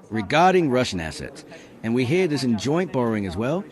regarding Russian assets, and we hear there's in joint borrowing as well.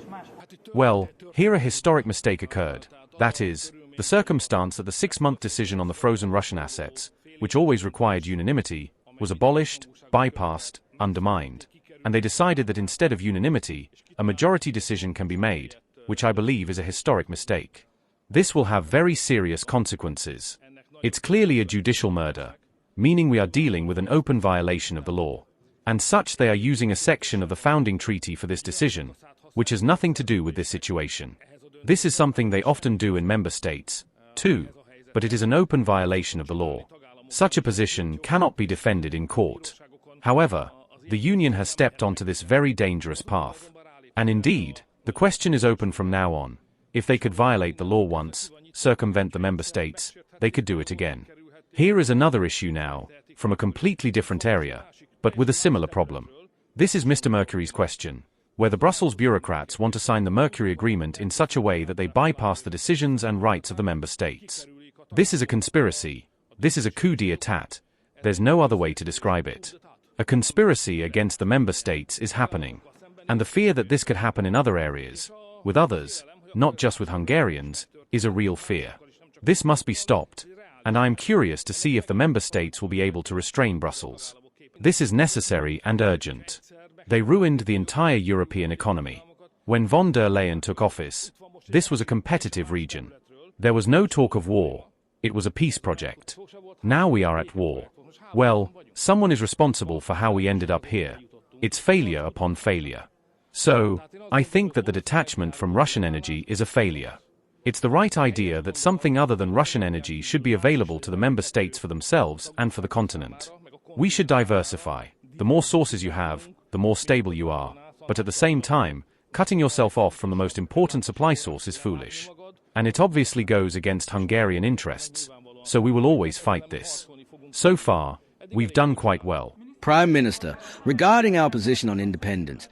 Well, here a historic mistake occurred. That is, the circumstance that the 6-month decision on the frozen Russian assets, which always required unanimity, was abolished, bypassed, undermined. And they decided that instead of unanimity, a majority decision can be made, which I believe is a historic mistake. This will have very serious consequences. It's clearly a judicial murder, meaning we are dealing with an open violation of the law. And such they are using a section of the founding treaty for this decision, which has nothing to do with this situation. This is something they often do in member states, too, but it is an open violation of the law. Such a position cannot be defended in court. However, the Union has stepped onto this very dangerous path. And indeed, the question is open from now on. If they could violate the law once, circumvent the member states, they could do it again. Here is another issue now, from a completely different area, but with a similar problem. This is Mr. Mercury's question, where the Brussels bureaucrats want to sign the Mercury Agreement in such a way that they bypass the decisions and rights of the member states. This is a conspiracy. This is a coup d'état. There's no other way to describe it. A conspiracy against the member states is happening. And the fear that this could happen in other areas, with others, not just with Hungarians, is a real fear. This must be stopped, and I am curious to see if the member states will be able to restrain Brussels. This is necessary and urgent. They ruined the entire European economy. When von der Leyen took office, this was a competitive region. There was no talk of war. It was a peace project. Now we are at war. Well, someone is responsible for how we ended up here. It's failure upon failure. So, I think that the detachment from Russian energy is a failure. It's the right idea that something other than Russian energy should be available to the member states for themselves and for the continent. We should diversify. The more sources you have, the more stable you are. But at the same time, cutting yourself off from the most important supply source is foolish. And it obviously goes against Hungarian interests, so we will always fight this. So far, we've done quite well. Prime Minister, regarding our position on independence,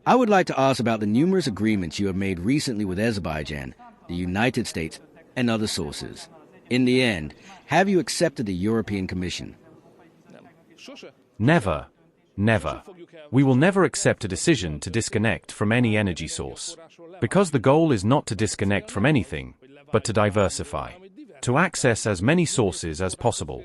I would like to ask about the numerous agreements you have made recently with Azerbaijan, the United States, and other sources. In the end, have you accepted the European Commission? Never. Never. We will never accept a decision to disconnect from any energy source. Because the goal is not to disconnect from anything, but to diversify. To access as many sources as possible.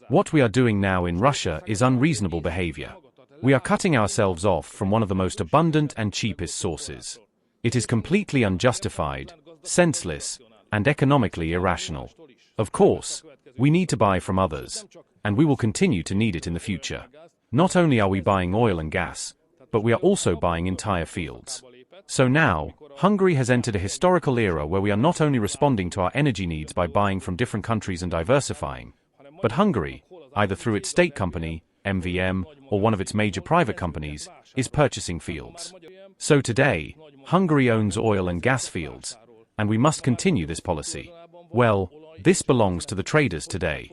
What we are doing now in Russia is unreasonable behavior. We are cutting ourselves off from one of the most abundant and cheapest sources. It is completely unjustified, senseless, and economically irrational. Of course, we need to buy from others, and we will continue to need it in the future. Not only are we buying oil and gas, but we are also buying entire fields. So now, Hungary has entered a historical era where we are not only responding to our energy needs by buying from different countries and diversifying, but Hungary, either through its state company, MVM, or one of its major private companies, is purchasing fields. So today, Hungary owns oil and gas fields, and we must continue this policy. Well, this belongs to the traders today.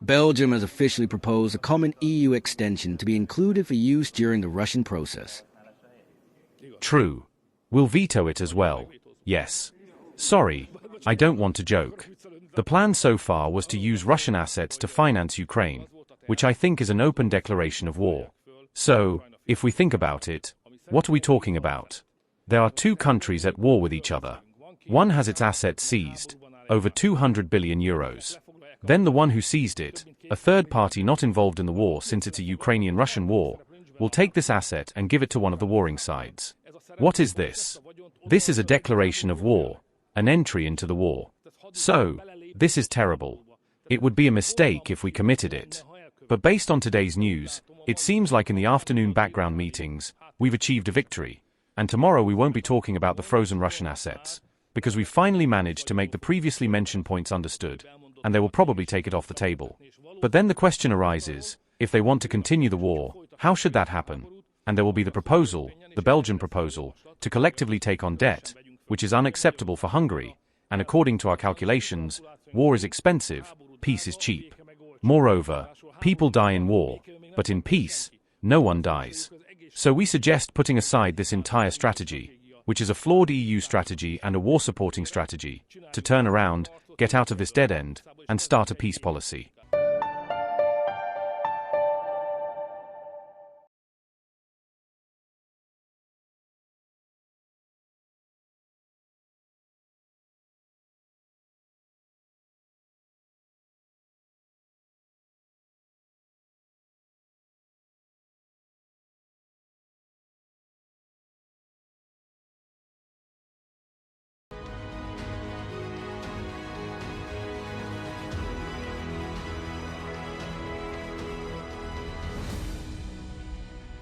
Belgium has officially proposed a common EU extension to be included for use during the Russian process. True. We'll veto it as well. Yes. Sorry, I don't want to joke. The plan so far was to use Russian assets to finance Ukraine, which I think is an open declaration of war. So, if we think about it, what are we talking about? There are two countries at war with each other. One has its assets seized, over 200 billion euros. Then the one who seized it, a third party not involved in the war since it's a Ukrainian-Russian war, will take this asset and give it to one of the warring sides. What is this? This is a declaration of war, an entry into the war. So, this is terrible. It would be a mistake if we committed it. But based on today's news, it seems like in the afternoon background meetings, we've achieved a victory. And tomorrow we won't be talking about the frozen Russian assets, because we finally managed to make the previously mentioned points understood, and they will probably take it off the table. But then the question arises, if they want to continue the war, how should that happen? And there will be the proposal, the Belgian proposal, to collectively take on debt, which is unacceptable for Hungary, and according to our calculations, war is expensive, peace is cheap. Moreover, people die in war, but in peace, no one dies. So we suggest putting aside this entire strategy, which is a flawed EU strategy and a war-supporting strategy, to turn around, get out of this dead end, and start a peace policy.